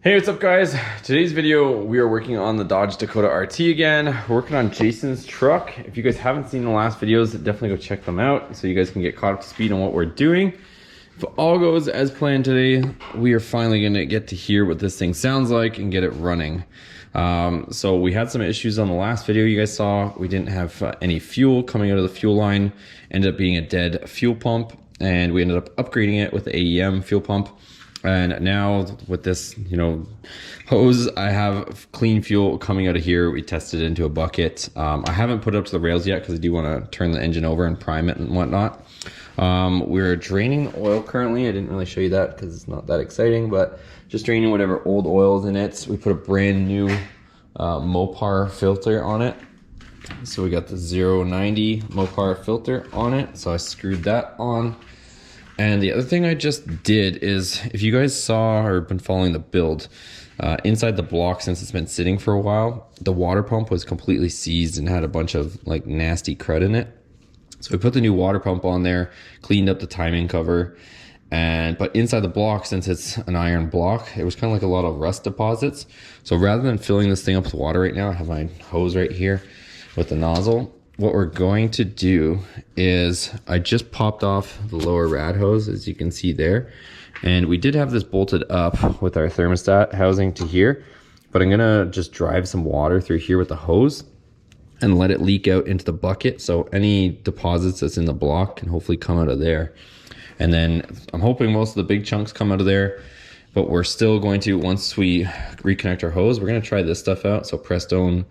Hey, what's up guys? Today's video, we are working on the Dodge Dakota RT again. We're working on Jason's truck. If you guys haven't seen the last videos, definitely go check them out so you guys can get caught up to speed on what we're doing. If all goes as planned today, we are finally gonna get to hear what this thing sounds like and get it running. So we had some issues on the last video you guys saw. We didn't have any fuel coming out of the fuel line. Ended up being a dead fuel pump, and we ended up upgrading it with the AEM fuel pump. And now with this, hose, I have clean fuel coming out of here. We tested it into a bucket. I haven't put it up to the rails yet because I do want to turn the engine over and prime it and whatnot. We're draining oil currently. I didn't really show you that because it's not that exciting, but just draining whatever old oil's in it. We put a brand new mopar filter on it. So we got the 090 mopar filter on it. So I screwed that on. And the other thing I just did is, if you guys saw or been following the build, inside the block, since it's been sitting for a while, the water pump was completely seized and had a bunch of like nasty crud in it. So we put the new water pump on there, cleaned up the timing cover, but inside the block, since it's an iron block, it was kind of like a lot of rust deposits. So rather than filling this thing up with water right now, I have my hose right here with the nozzle. What we're going to do is, I just popped off the lower rad hose, as you can see there. And we did have this bolted up with our thermostat housing to here, but I'm gonna just drive some water through here with the hose and let it leak out into the bucket. So any deposits that's in the block can hopefully come out of there. And then I'm hoping most of the big chunks come out of there, but we're still going to, once we reconnect our hose, we're gonna try this stuff out. So Prestone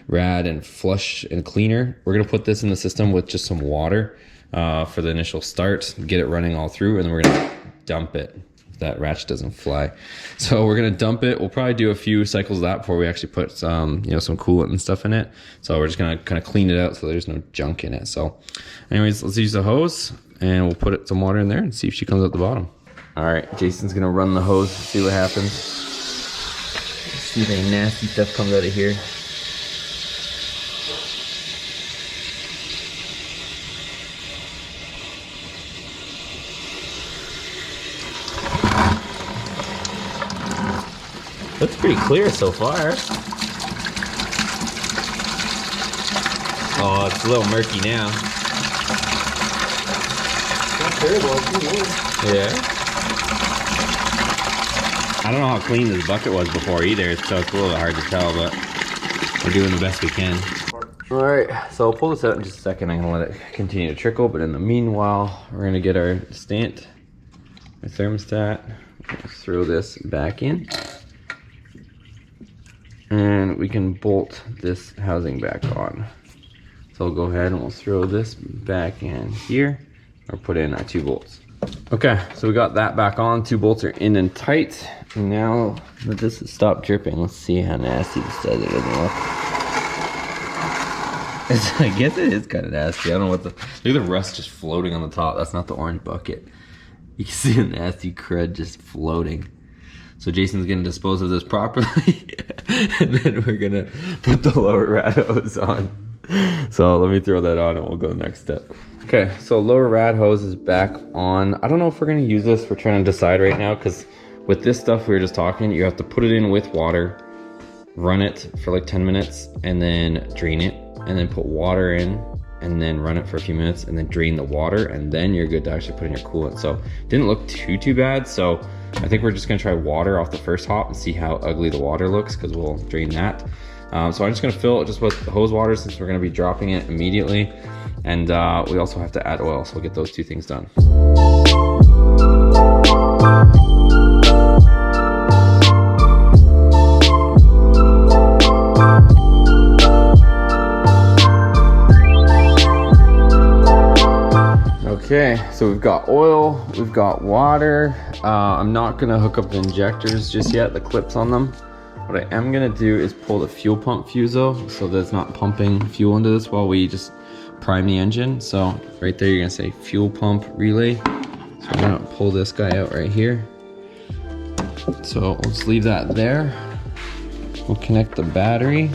Rad and Flush and Cleaner. We're gonna put this in the system with just some water for the initial start, get it running all through, and then we're gonna dump it if that ratchet doesn't fly. So we're gonna dump it. We'll probably do a few cycles of that before we actually put some coolant and stuff in it. So we're just gonna kind of clean it out so there's no junk in it. So anyways, let's use the hose and we'll put some water in there and see if she comes out the bottom. All right, Jason's gonna run the hose, see what happens. See if any nasty stuff comes out of here. Looks pretty clear so far. Oh, it's a little murky now. Not terrible, yeah. I don't know how clean this bucket was before either, so it's a little hard to tell, but we're doing the best we can. All right, so I'll pull this out in just a second. I'm gonna let it continue to trickle, but in the meanwhile, we're gonna get our stant, our thermostat. Let's throw this back in. And we can bolt this housing back on. So I'll go ahead and we'll throw this back in here, or put in our 2 bolts. Okay, so we got that back on. 2 bolts are in and tight. And now that this has stopped dripping, let's see how nasty this does. It doesn't look. I guess it is kind of nasty. I don't know what look at the rust just floating on the top. That's not the orange bucket. You can see the nasty crud just floating. So Jason's gonna dispose of this properly, and then we're gonna put the lower rad hose on. So let me throw that on and we'll go next step. Okay, so lower rad hose is back on. I don't know if we're gonna use this. We're trying to decide right now, because with this stuff we were just talking, you have to put it in with water, run it for like 10 minutes, and then drain it, and then put water in, and then run it for a few minutes, and then drain the water, and then you're good to actually put in your coolant. So it didn't look too bad. So I think we're just gonna try water off the first hop and see how ugly the water looks, because we'll drain that. So I'm just gonna fill it just with hose water, since we're gonna be dropping it immediately. And we also have to add oil, so we'll get those 2 things done. Okay, so we've got oil, we've got water. I'm not gonna hook up the injectors just yet, the clips on them. What I am gonna do is pull the fuel pump fuse though, so that it's not pumping fuel into this while we just prime the engine. So right there, you're gonna say fuel pump relay. So I'm gonna pull this guy out right here. So let's leave that there. We'll connect the battery.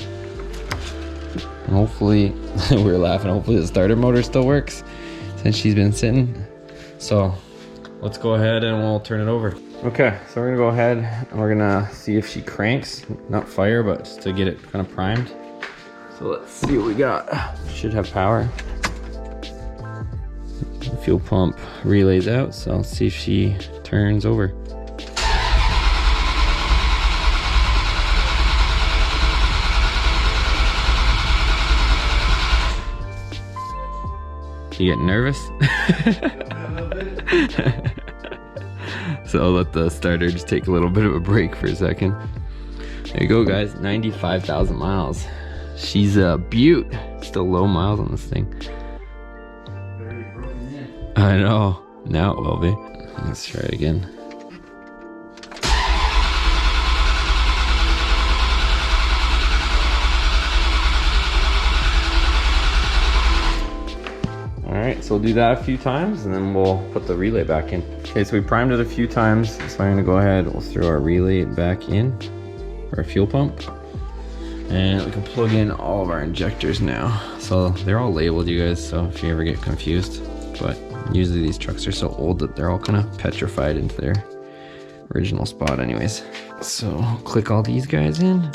And hopefully, we were laughing, hopefully the starter motor still works since she's been sitting. So let's go ahead and we'll turn it over. Okay, so we're gonna go ahead and we're gonna see if she cranks, not fire, but just to get it kind of primed. So let's see what we got. Should have power. The fuel pump relay's out, so let's see if she turns over. You get nervous? So I'll let the starter just take a little bit of a break for a second. There you go, guys, 95,000 miles. She's a beaut. Still low miles on this thing. I know, now it will be. Let's try it again. Alright, so we'll do that a few times and then we'll put the relay back in. Okay, so we primed it a few times, so I'm gonna go ahead, we'll throw our relay back in, our fuel pump. And we can plug in all of our injectors now. So they're all labeled, you guys, so if you ever get confused. But usually these trucks are so old that they're all kind of petrified into their original spot anyways. So click all these guys in.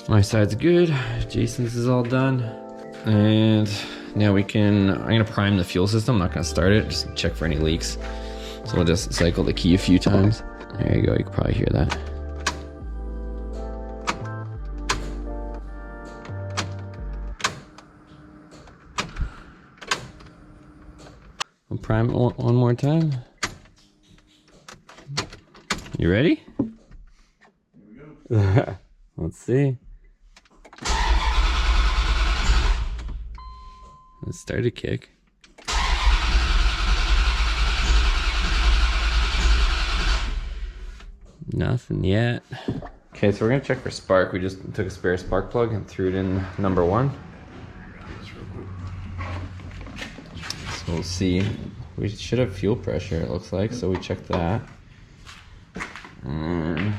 My side's good, Jason's is all done. And now we can, I'm gonna prime the fuel system, I'm not gonna start it, just check for any leaks. So we'll just cycle the key a few times. There you go, you can probably hear that. We'll prime it one more time. You ready? Here we go. Let's see. Let's start a kick. Nothing yet. Okay, so we're gonna check for spark. We just took a spare spark plug and threw it in number 1. So we'll see. We should have fuel pressure, it looks like, so we checked that. And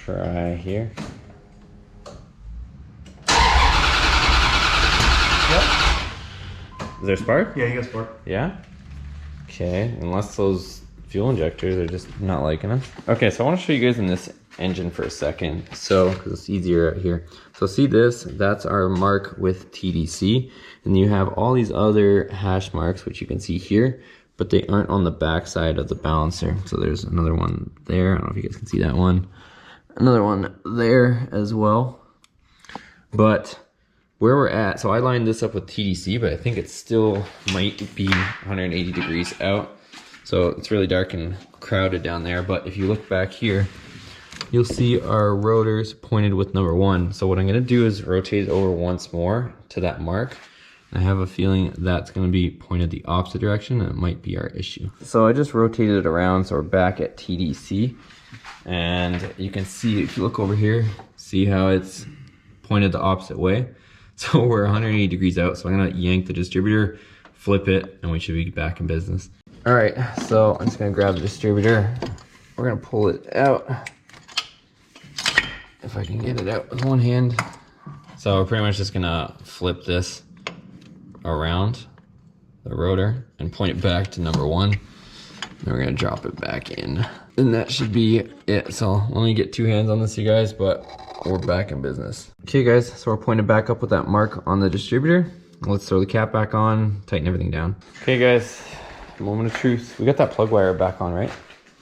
try here. Is there spark? Yeah, you got spark. Yeah? Okay, unless those fuel injectors are just not liking us. Okay, so I want to show you guys in this engine for a second. So, because it's easier out here. So see this, that's our mark with TDC. And you have all these other hash marks, which you can see here, but they aren't on the back side of the balancer. So there's another one there. I don't know if you guys can see that one. Another one there as well. But where we're at, so I lined this up with TDC, but I think it still might be 180 degrees out. So it's really dark and crowded down there. But if you look back here, you'll see our rotors pointed with number 1. So what I'm gonna do is rotate it over once more to that mark. I have a feeling that's gonna be pointed the opposite direction, and it might be our issue. So I just rotated it around, so we're back at TDC. And you can see, if you look over here, see how it's pointed the opposite way. So we're 180 degrees out, so I'm gonna yank the distributor, flip it, and we should be back in business. All right, so I'm just gonna grab the distributor. We're gonna pull it out. If I can get it out with one hand. So we're pretty much just gonna flip this around the rotor and point it back to number 1. And we're gonna drop it back in. And that should be it. So I'll only get 2 hands on this, you guys, but we're back in business. Okay guys, so we're pointed back up with that mark on the distributor. Let's throw the cap back on, tighten everything down. Okay guys, moment of truth. We got that plug wire back on, right?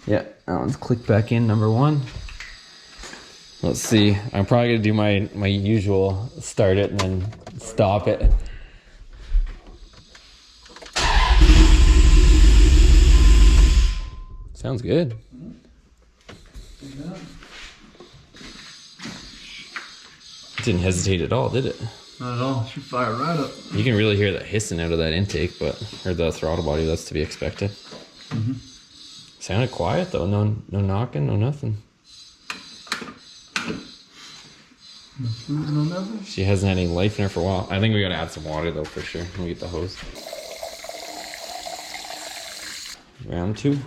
Yeah, now let's click back in number 1. Let's see, I'm probably gonna do my usual start it and then stop it. Sounds good. It didn't hesitate at all, did it? Not at all. Should fire right up. You can really hear that hissing out of that intake, or the throttle body. That's to be expected. Sounded quiet though. No knocking, no nothing. No fluid, no nothing. She hasn't had any life in her for a while. I think we gotta add some water though for sure. Let me get the hose. Round 2.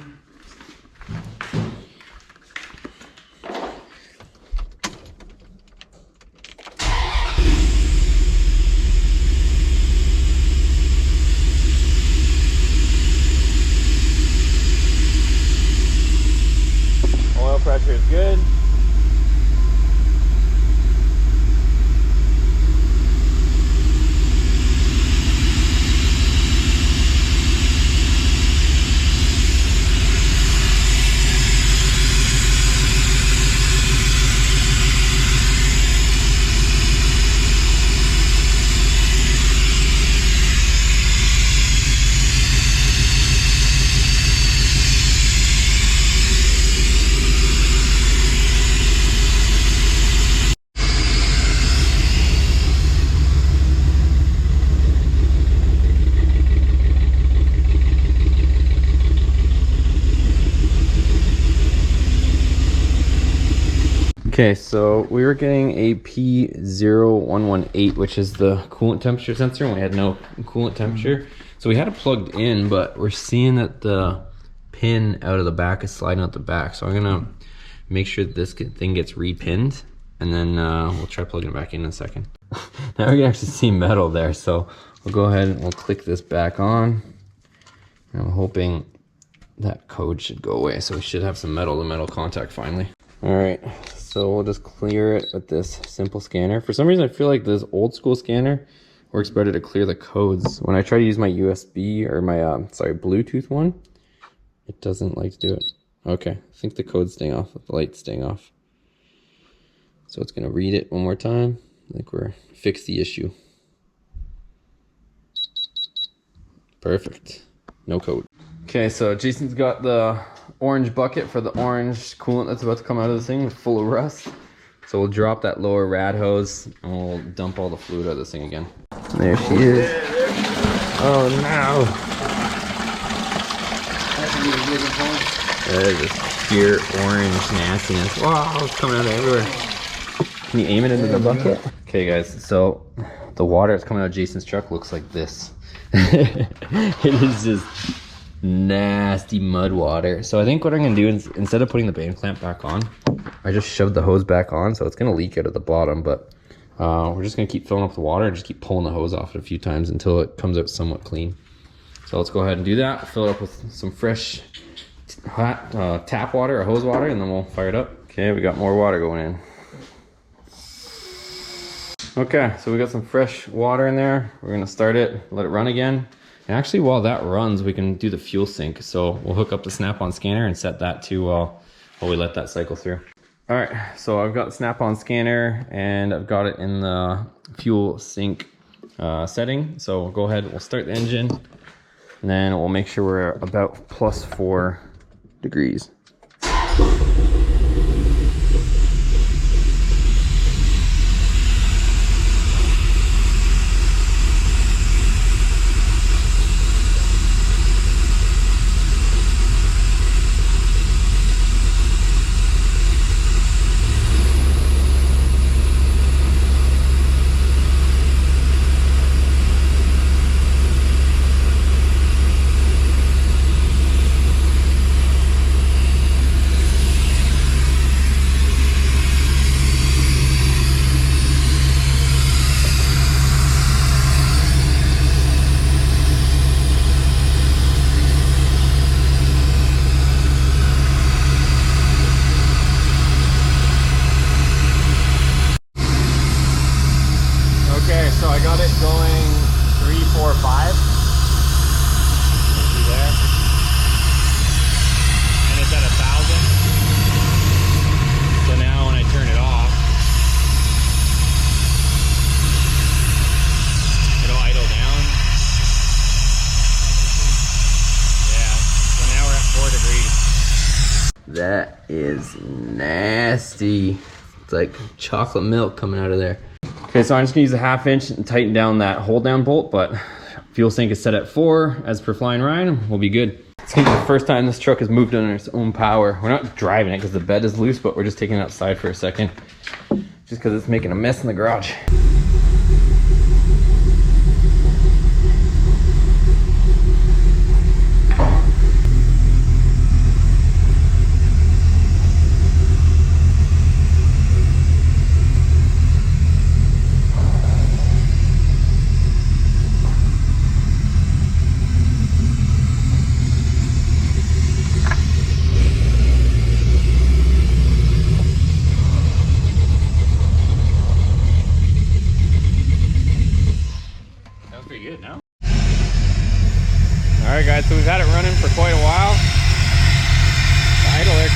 pressure is good. Okay, so we were getting a P0118, which is the coolant temperature sensor, and we had no coolant temperature. So we had it plugged in, but we're seeing that the pin out of the back is sliding out the back. So I'm gonna make sure that this thing gets repinned, and then we'll try plugging it back in a second. Now we can actually see metal there, so we'll go ahead and we'll click this back on. And I'm hoping that code should go away, so we should have some metal to metal contact finally. All right, so we'll just clear it with this simple scanner. For some reason, I feel like this old school scanner works better to clear the codes. When I try to use my USB or my Bluetooth one, it doesn't like to do it. Okay, I think the code's staying off, the light's staying off. So it's gonna read it one more time. I think we're fixed the issue. Perfect, no code. Okay, so Jason's got the orange bucket for the orange coolant that's about to come out of this thing, full of rust. So we'll drop that lower rad hose and we'll dump all the fluid out of this thing again. There she is. Oh no! That is just pure orange nastiness. Wow, it's coming out everywhere. Can you aim it into the bucket? Okay guys, so the water that's coming out of Jason's truck looks like this. It is just nasty mud water. So I think what I'm gonna do is, instead of putting the band clamp back on, I just shoved the hose back on, so it's gonna leak out at the bottom, but we're just gonna keep filling up the water and just keep pulling the hose off it a few times until it comes out somewhat clean. So let's go ahead and do that. Fill it up with some fresh hot tap water or hose water, and then we'll fire it up. Okay, we got more water going in. Okay, so we got some fresh water in there. We're gonna start it, let it run again. And actually, while that runs, we can do the fuel sync. So we'll hook up the snap-on scanner and set that to while we let that cycle through. All right, so I've got the snap-on scanner and I've got it in the fuel sync setting. So we'll go ahead, we'll start the engine, and then we'll make sure we're about +4 degrees. Okay, so I got it going 3, 4, 5. See there? And it's at 1,000. So now when I turn it off, it'll idle down. Yeah, so now we're at 4 degrees. That is nasty. It's like chocolate milk coming out of there. Okay, so I'm just gonna use a 1/2 inch and tighten down that hold down bolt, but fuel sync is set at 4 as per Flying Ryan. We'll be good. It's gonna be the first time this truck has moved under its own power. We're not driving it because the bed is loose, but we're just taking it outside for a second just because it's making a mess in the garage.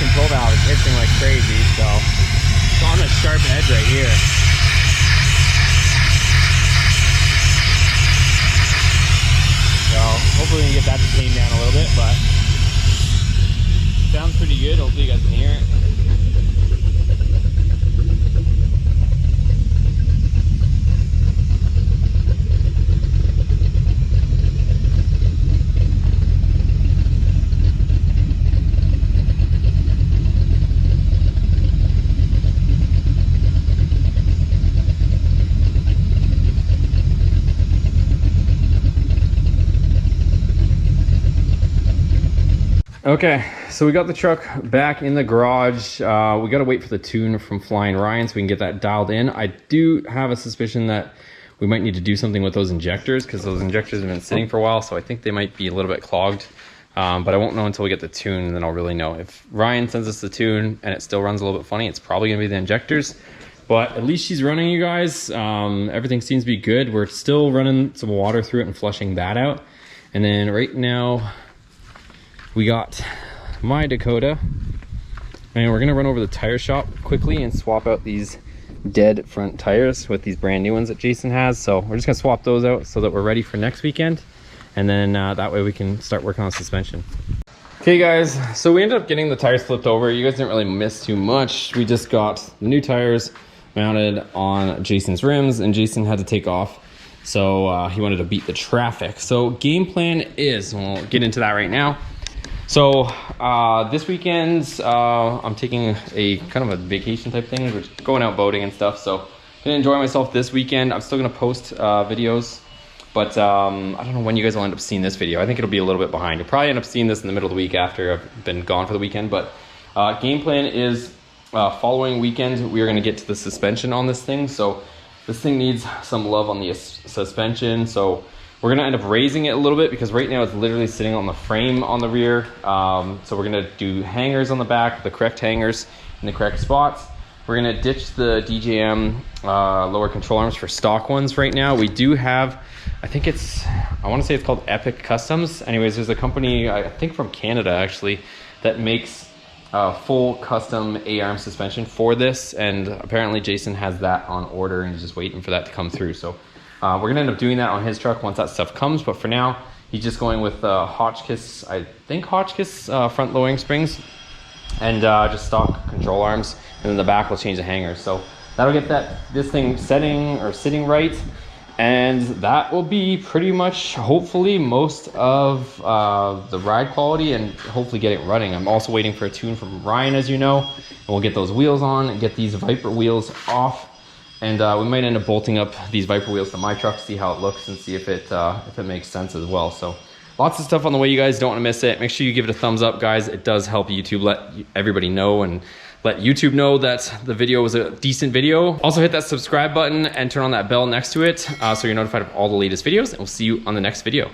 control valve is hissing like crazy, so it's on the sharp edge right here. So hopefully we can get that to tame down a little bit, but sounds pretty good. Hopefully you guys can hear it. Okay, so we got the truck back in the garage. We got to wait for the tune from Flying Ryan so we can get that dialed in. I do have a suspicion that we might need to do something with those injectors because those injectors have been sitting for a while, so I think they might be a little bit clogged. But I won't know until we get the tune, and then I'll really know. If Ryan sends us the tune and it still runs a little bit funny, it's probably going to be the injectors. But at least she's running, you guys. Everything seems to be good. We're still running some water through it and flushing that out. And then right now, we got my Dakota, and we're gonna run over the tire shop quickly and swap out these dead front tires with these brand new ones that Jason has. So we're just gonna swap those out so that we're ready for next weekend, and then that way we can start working on suspension. Okay guys, so we ended up getting the tires flipped over. You guys didn't really miss too much. We just got the new tires mounted on Jason's rims, and Jason had to take off, so he wanted to beat the traffic. So game plan is, and we'll get into that right now. So this weekend, I'm taking a kind of a vacation type thing. We're just going out boating and stuff. So I'm gonna enjoy myself this weekend. I'm still gonna post videos, but I don't know when you guys will end up seeing this video. I think it'll be a little bit behind. You'll probably end up seeing this in the middle of the week after I've been gone for the weekend. But game plan is following weekend, we are gonna get to the suspension on this thing. So this thing needs some love on the suspension. So we're gonna end up raising it a little bit because right now it's literally sitting on the frame on the rear. So we're gonna do hangers on the back, the correct hangers in the correct spots. We're gonna ditch the DJM lower control arms for stock ones right now. We do have, I think it's, I wanna say it's called Epic Customs. Anyways, there's a company, I think from Canada actually, that makes full custom A-arm suspension for this. And apparently Jason has that on order and he's just waiting for that to come through. So we're gonna end up doing that on his truck once that stuff comes, but for now, he's just going with Hotchkiss, I think Hotchkiss front lowering springs, and just stock control arms, and then the back will change the hangers. So that'll get this thing sitting right, and that will be pretty much, hopefully, most of the ride quality, and hopefully get it running. I'm also waiting for a tune from Ryan, as you know, and we'll get those wheels on and get these Viper wheels off. And we might end up bolting up these Viper wheels to my truck, see how it looks, and see if it makes sense as well. So lots of stuff on the way, you guys. Don't want to miss it. Make sure you give it a thumbs up, guys. It does help YouTube let everybody know and let YouTube know that the video was a decent video. Also hit that subscribe button and turn on that bell next to it so you're notified of all the latest videos, and we'll see you on the next video.